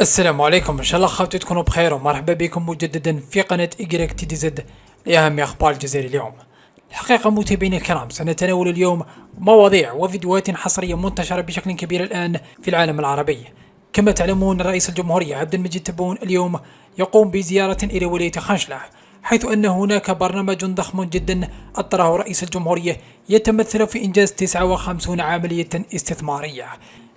السلام عليكم، ان شاء الله خاوتي تكونوا بخير ومرحبا بكم مجددا في قناة إكريك تي دي زد لأهم أخبار الجزائر اليوم. الحقيقة متابعينا الكرام، سنتناول اليوم مواضيع وفيديوهات حصرية منتشرة بشكل كبير الآن في العالم العربي. كما تعلمون، رئيس الجمهورية عبد المجيد تبون اليوم يقوم بزيارة إلى ولاية خنشلة، حيث أن هناك برنامج ضخم جدا أطره رئيس الجمهورية يتمثل في إنجاز 59 عملية استثمارية،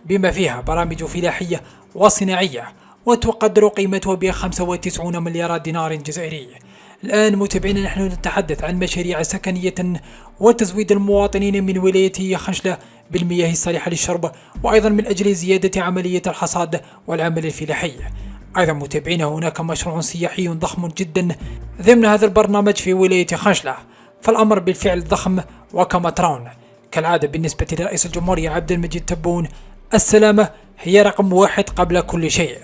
بما فيها برامج فلاحية وصناعية وتقدر قيمتها ب 95 مليار دينار جزائري. الآن متابعينا، نحن نتحدث عن مشاريع سكنية وتزويد المواطنين من ولاية خنشلة بالمياه الصالحة للشرب، وأيضا من أجل زيادة عملية الحصاد والعمل الفلاحي. أيضا متابعينا، هناك مشروع سياحي ضخم جدا ضمن هذا البرنامج في ولاية خنشلة، فالأمر بالفعل ضخم. وكما ترون كالعادة بالنسبة لرئيس الجمهورية عبد المجيد تبون، السلامة هي رقم واحد قبل كل شيء.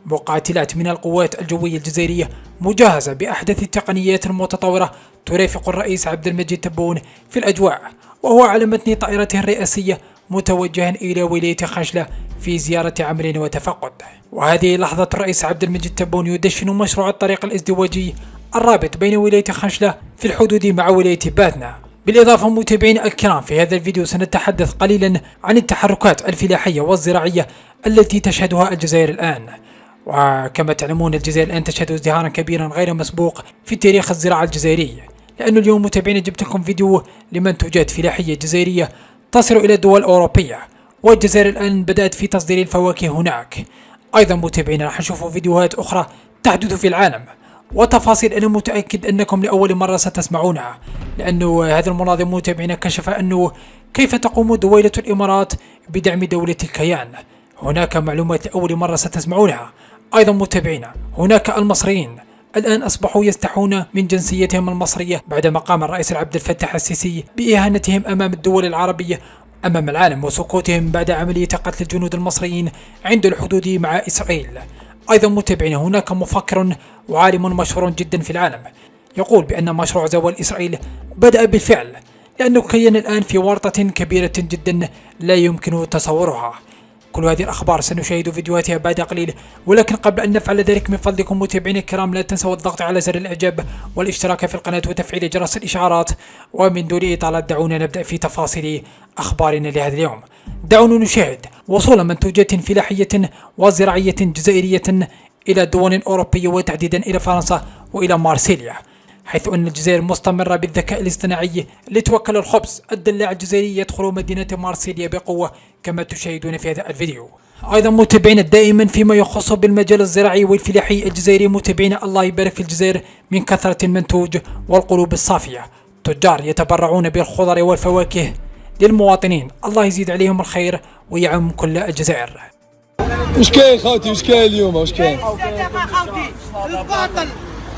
مقاتلات من القوات الجوية الجزائرية مجهزة بأحدث التقنيات المتطورة ترافق الرئيس عبد المجيد تبون في الأجواء، وهو على متن طائرته الرئاسية متوجها إلى ولاية خنشلة في زيارة عمل وتفقد. وهذه لحظة الرئيس عبد المجيد تبون يدشن مشروع الطريق الازدواجي الرابط بين ولاية خنشلة في الحدود مع ولاية بادنة. بالإضافة متابعينا الكرام، في هذا الفيديو سنتحدث قليلا عن التحركات الفلاحية والزراعية التي تشهدها الجزائر الآن. وكما تعلمون، الجزائر الآن تشهد ازدهارا كبيرا غير مسبوق في تاريخ الزراعة الجزائري، لأنه اليوم متابعينا جبت لكم فيديو لمنتوجات فلاحية جزائرية تصل إلى الدول الأوروبية، والجزائر الآن بدأت في تصدير الفواكه هناك. أيضا متابعينا راح نشوفوا فيديوهات أخرى تحدث في العالم وتفاصيل أنا متأكد أنكم لأول مرة ستسمعونها، لأنه هذا المنظم متابعينا كشف أنه كيف تقوم دويلة الإمارات بدعم دولة الكيان. هناك معلومات لأول مرة ستسمعونها. أيضا متابعينا، هناك المصريين الآن أصبحوا يستحون من جنسيتهم المصرية بعدما قام الرئيس عبد الفتاح السيسي بإهانتهم أمام الدول العربية أمام العالم وسقوطهم بعد عملية قتل الجنود المصريين عند الحدود مع إسرائيل. أيضا متابعينا، هناك مفكر وعالم مشهور جدا في العالم يقول بأن مشروع زوال إسرائيل بدأ بالفعل، لأنه كيان الآن في ورطة كبيرة جدا لا يمكن تصورها. كل هذه الأخبار سنشاهد فيديوهاتها بعد قليل، ولكن قبل أن نفعل ذلك من فضلكم متابعينا الكرام لا تنسوا الضغط على زر الإعجاب والاشتراك في القناة وتفعيل جرس الإشعارات. ومن دون إطالة دعونا نبدأ في تفاصيل أخبارنا لهذا اليوم. دعونا نشاهد وصول منتوجات فلاحية وزراعية جزائرية إلى دول أوروبية وتحديدا إلى فرنسا وإلى مارسيليا، حيث أن الجزائر مستمرة بالذكاء الاصطناعي لتوكل الخبز الدلاع الجزائري يدخل مدينة مارسيليا بقوة كما تشاهدون في هذا الفيديو. أيضا متابعينا دائما فيما يخص بالمجال الزراعي والفلاحي الجزائري، متابعينا الله يبارك في الجزائر من كثرة المنتوج والقلوب الصافية. تجار يتبرعون بالخضر والفواكه للمواطنين، الله يزيد عليهم الخير ويعم كل الجزائر. وش كاين خوتي؟ وش كاين اليوم؟ وش كاين؟ خوتي الباطل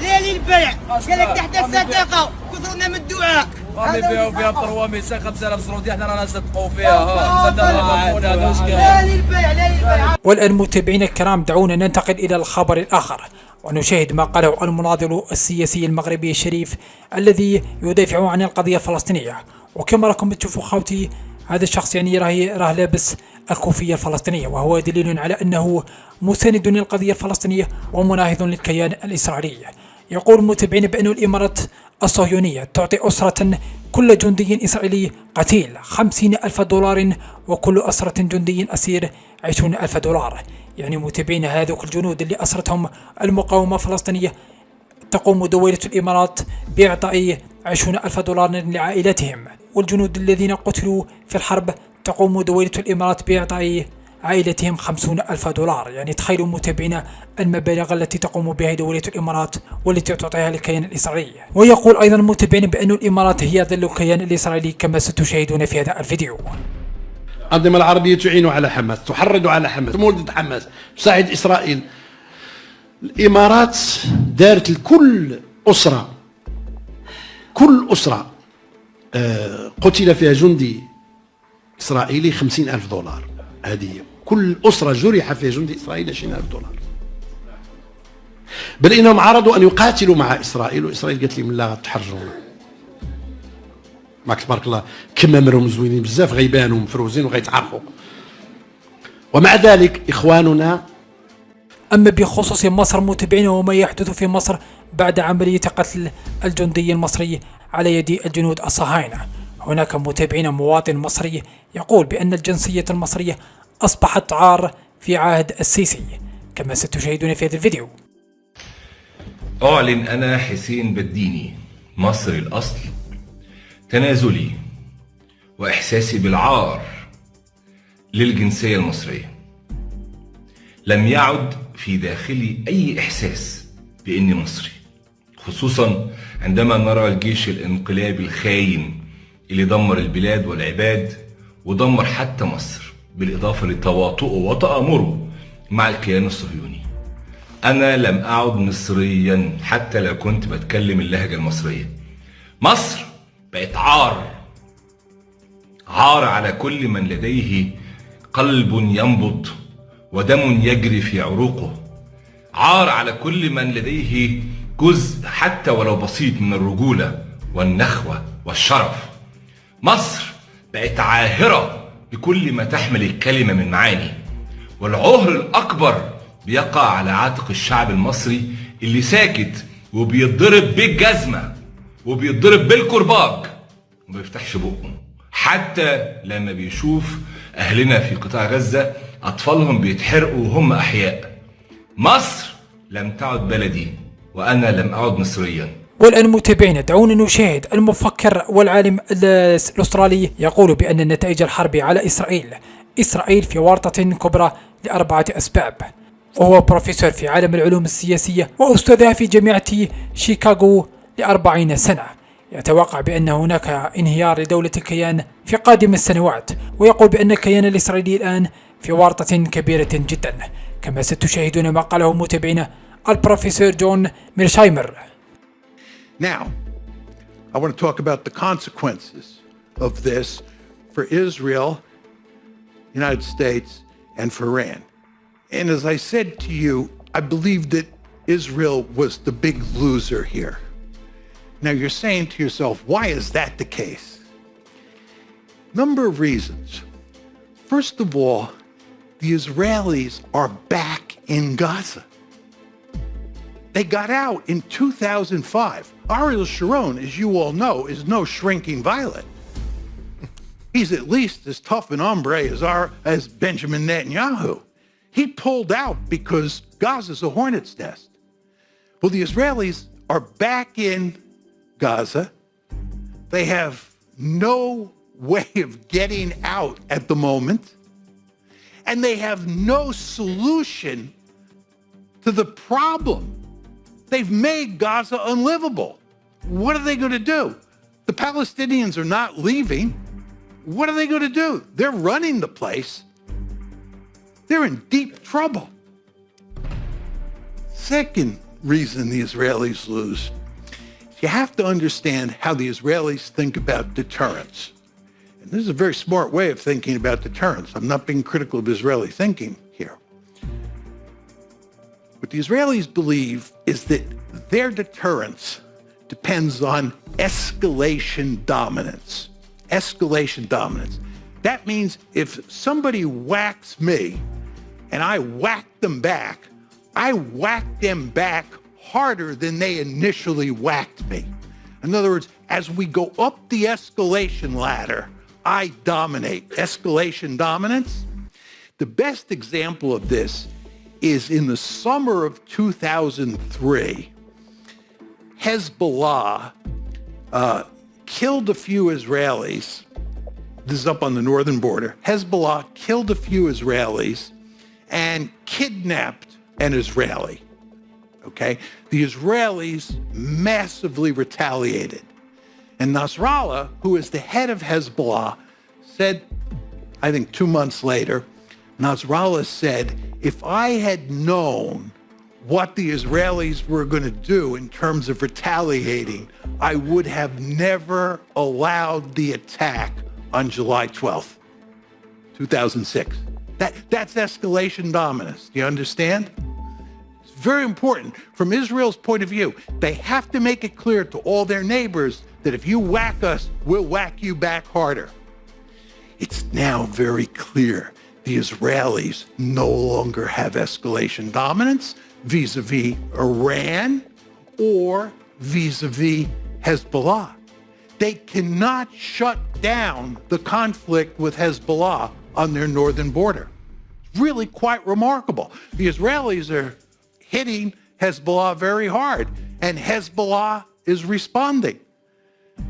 ليالي البيع قال لك تحت الصدقه كثرنا من الدعاء. رامي بيعوا فيها ب 400 5000 سعودي، احنا رانا نصدقوا فيها. هذا واش كاين؟ ليالي البيع ليالي البيع. والآن متابعينا الكرام، دعونا ننتقل إلى الخبر الآخر ونشاهد ما قاله المناضل السياسي المغربي الشريف الذي يدافع عن القضية الفلسطينية. وكما راكم تشوفوا خوتي، هذا الشخص يعني راه لابس الكوفية الفلسطينية، وهو دليل على أنه مساند للقضية الفلسطينية ومناهض للكيان الإسرائيلي. يقول متابعين بأن الإمارات الصهيونية تعطي أسرة كل جندي إسرائيلي قتيل 50,000 دولار، وكل أسرة جندي أسير 20,000 دولار. يعني متابعين هذوك الجنود اللي أسرتهم المقاومة الفلسطينية تقوم دولة الإمارات بإعطاء 20,000 دولار لعائلتهم، والجنود الذين قتلوا في الحرب تقوم دولة الإمارات بإعطاء عائلتهم 50,000 دولار. يعني تخيلوا متابعينا المبالغ التي تقوم بها دولة الإمارات والتي تعطيها للكيان الإسرائيلي. ويقول أيضا متابعينا بأن الإمارات هي ظل الكيان الإسرائيلي كما ستشاهدون في هذا الفيديو. الأنظمة العربية تعين على حماس، تحرض على حماس، مولد حماس، تساعد إسرائيل. الإمارات دارت لكل أسرة، كل أسرة قتل فيها جندي إسرائيلي 50,000 دولار. هذه كل أسرة جرح فيها جندي إسرائيلي 20,000 دولار. بل إنهم عرضوا أن يقاتلوا مع إسرائيل، وإسرائيل قالت لهم لا تحرجون. ماك تبارك الله كمامرهم زوينين بزاف غيبانوا مفروزين وغيتعرفوا. ومع ذلك إخواننا. أما بخصوص مصر متابعين وما يحدث في مصر بعد عملية قتل الجندي المصري على يد الجنود الصهاينة، هناك متابعين مواطن مصري يقول بأن الجنسية المصرية أصبحت عار في عهد السيسي، كما ستشاهدون في هذا الفيديو. أعلن أنا حسين بديني مصري الأصل تنازلي وإحساسي بالعار للجنسية المصرية. لم يعد في داخلي أي إحساس بإني مصري، خصوصا عندما نرى الجيش الانقلابي الخاين اللي دمر البلاد والعباد ودمر حتى مصر، بالإضافة لتواطؤه وتآمره مع الكيان الصهيوني. أنا لم أعد مصريا حتى لو كنت بتكلم اللهجة المصرية. مصر بقت عار على كل من لديه قلب ينبض ودم يجري في عروقه، عار على كل من لديه جزء حتى ولو بسيط من الرجولة والنخوة والشرف. مصر بقت عاهرة بكل ما تحمل الكلمة من معاني، والعهر الأكبر بيقع على عاتق الشعب المصري اللي ساكت وبيتضرب بالجزمة وبيتضرب بالكرباج وما بيفتحش بقه، حتى لما بيشوف أهلنا في قطاع غزة أطفالهم بيتحرقوا وهم أحياء. مصر لم تعد بلدي وأنا لم أعد مصريا. والآن متابعينا دعونا نشاهد المفكر والعالم الأسترالي يقول بأن نتائج الحرب على إسرائيل في ورطة كبرى ل4 أسباب، وهو بروفيسور في عالم العلوم السياسية وأستاذ في جامعة شيكاغو ل40 سنة. يتوقع بأن هناك انهيار لدولة الكيان في قادم السنوات، ويقول بأن الكيان الإسرائيلي الآن في ورطة كبيرة جدا، كما ستشاهدون ما قاله متابعينا البروفيسور جون ميرشايمر. Now, I want to talk about the consequences of this for Israel, United States, and for Iran. And as I said to you, I believe that Israel was the big loser here. Now you're saying to yourself, why is that the case? Number of reasons. First of all, the Israelis are back in Gaza. They got out in 2005. Ariel Sharon, as you all know, is no shrinking violet. He's at least as tough an hombre as Benjamin Netanyahu. He pulled out because Gaza's a hornet's nest. Well, the Israelis are back in Gaza. They have no way of getting out at the moment, and they have no solution to the problem. They've made Gaza unlivable. What are they going to do? The Palestinians are not leaving. What are they going to do? They're running the place. They're in deep trouble. Second reason the Israelis lose, you have to understand how the Israelis think about deterrence. And this is a very smart way of thinking about deterrence. I'm not being critical of Israeli thinking here. What the Israelis believe is that their deterrence depends on escalation dominance. Escalation dominance. That means if somebody whacks me and I whack them back, I whack them back harder than they initially whacked me. In other words, as we go up the escalation ladder, I dominate. Escalation dominance. The best example of this is in the summer of 2003, Hezbollah killed a few Israelis. This is up on the northern border. Hezbollah killed a few Israelis and kidnapped an Israeli. Okay? The Israelis massively retaliated. And Nasrallah, who is the head of Hezbollah, said, I think 2 months later, Nasrallah said, if I had known what the Israelis were going to do in terms of retaliating, I would have never allowed the attack on July 12th, 2006. That's escalation dominance. Do you understand? It's very important. From Israel's point of view, they have to make it clear to all their neighbors that if you whack us, we'll whack you back harder. It's now very clear the Israelis no longer have escalation dominance vis-a-vis Iran or vis-a-vis Hezbollah. They cannot shut down the conflict with Hezbollah on their northern border. Really quite remarkable. The Israelis are hitting Hezbollah very hard, and Hezbollah is responding.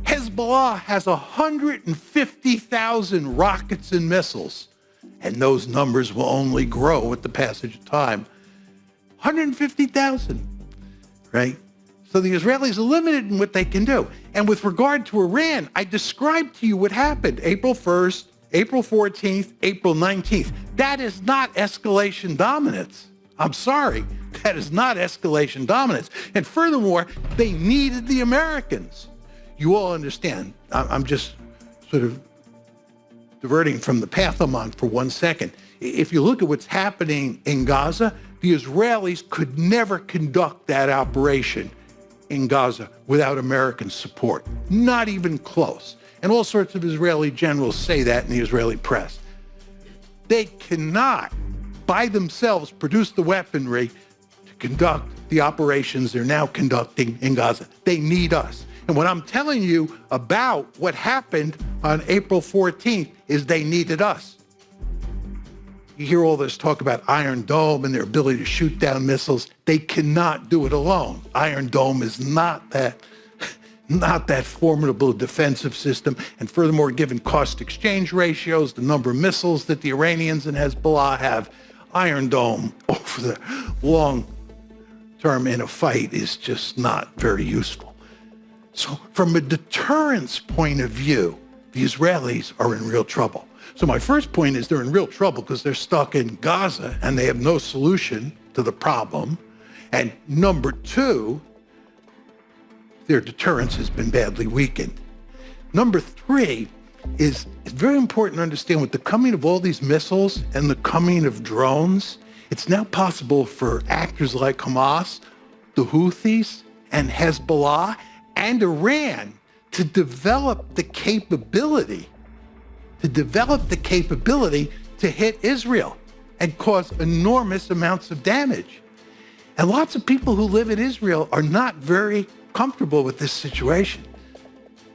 Hezbollah has 150,000 rockets and missiles, and those numbers will only grow with the passage of time. 150,000, right? So the Israelis are limited in what they can do. And with regard to Iran, I described to you what happened April 1st, April 14th, April 19th. That is not escalation dominance. I'm sorry. That is not escalation dominance. And furthermore, they needed the Americans. You all understand. I'm just sort of diverting from the path I'm on for 1 second. If you look at what's happening in Gaza, the Israelis could never conduct that operation in Gaza without American support. Not even close. And all sorts of Israeli generals say that in the Israeli press. They cannot, by themselves, produce the weaponry to conduct the operations they're now conducting in Gaza. They need us. And what I'm telling you about what happened on April 14th is they needed us. You hear all this talk about Iron Dome and their ability to shoot down missiles. They cannot do it alone. Iron Dome is not that formidable defensive system. And furthermore, given cost exchange ratios, the number of missiles that the Iranians and Hezbollah have, Iron Dome over the long term in a fight is just not very useful. So from a deterrence point of view, the Israelis are in real trouble. So my first point is they're in real trouble because they're stuck in Gaza and they have no solution to the problem. And number two, their deterrence has been badly weakened. Number three is it's very important to understand with the coming of all these missiles and the coming of drones, it's now possible for actors like Hamas, the Houthis, and Hezbollah, and Iran to develop the capability to hit Israel and cause enormous amounts of damage. And lots of people who live in Israel are not very comfortable with this situation,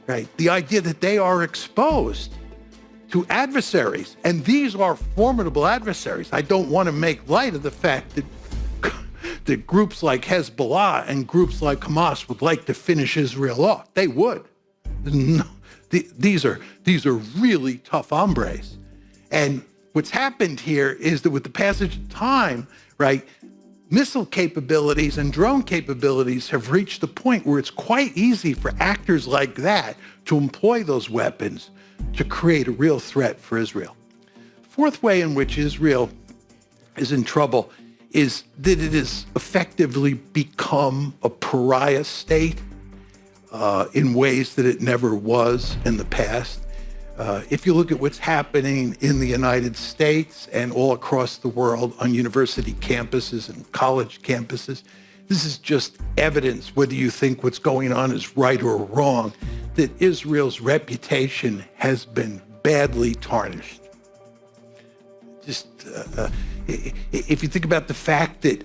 right? The idea that they are exposed to adversaries, and these are formidable adversaries. I don't want to make light of the fact that groups like Hezbollah and groups like Hamas would like to finish Israel off. They would. No, these are really tough hombres. And what's happened here is that with the passage of time, right, missile capabilities and drone capabilities have reached the point where it's quite easy for actors like that to employ those weapons to create a real threat for Israel. Fourth way in which Israel is in trouble is that it has effectively become a pariah state in ways that it never was in the past. If you look at what's happening in the United States and all across the world on university campuses and college campuses, this is just evidence, whether you think what's going on is right or wrong, that Israel's reputation has been badly tarnished. Just if you think about the fact that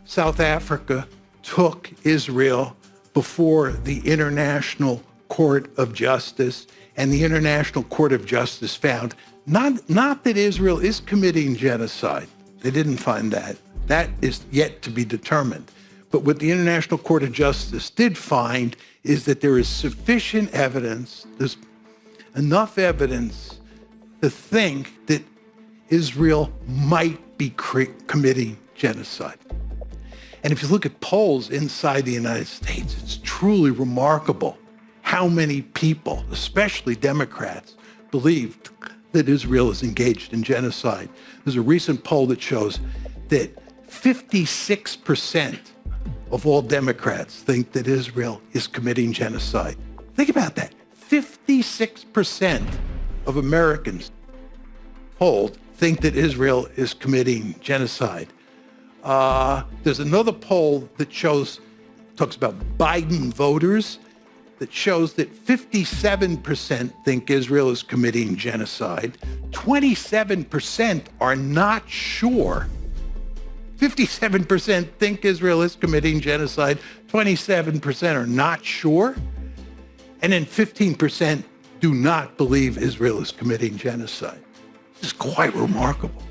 South Africa took Israel before the International Court of Justice, and the International Court of Justice found not that Israel is committing genocide. They didn't find that. That is yet to be determined. But what the International Court of Justice did find is that there is sufficient evidence, there's enough evidence to think that Israel might be committing genocide. And if you look at polls inside the United States, it's truly remarkable how many people, especially Democrats, believed that Israel is engaged in genocide. There's a recent poll that shows that 56% of all Democrats think that Israel is committing genocide. Think about that. 56% of Americans polled think that Israel is committing genocide. There's another poll that talks about Biden voters. that shows that 57% think Israel is committing genocide. 27% are not sure. 57% think Israel is committing genocide. 27% are not sure. And then 15% do not believe Israel is committing genocide. This is quite remarkable.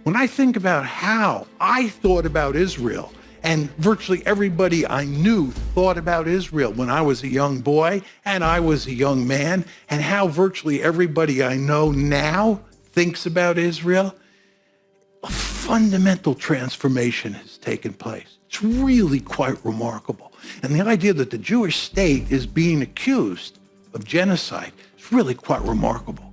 When I think about how I thought about Israel, and virtually everybody I knew thought about Israel when I was a young boy and I was a young man, and how virtually everybody I know now thinks about Israel, a fundamental transformation has taken place. It's really quite remarkable. And the idea that the Jewish state is being accused of genocide is really quite remarkable.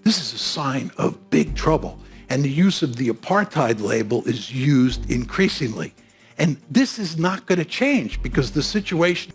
This is a sign of big trouble. And the use of the apartheid label is used increasingly. And this is not going to change because the situation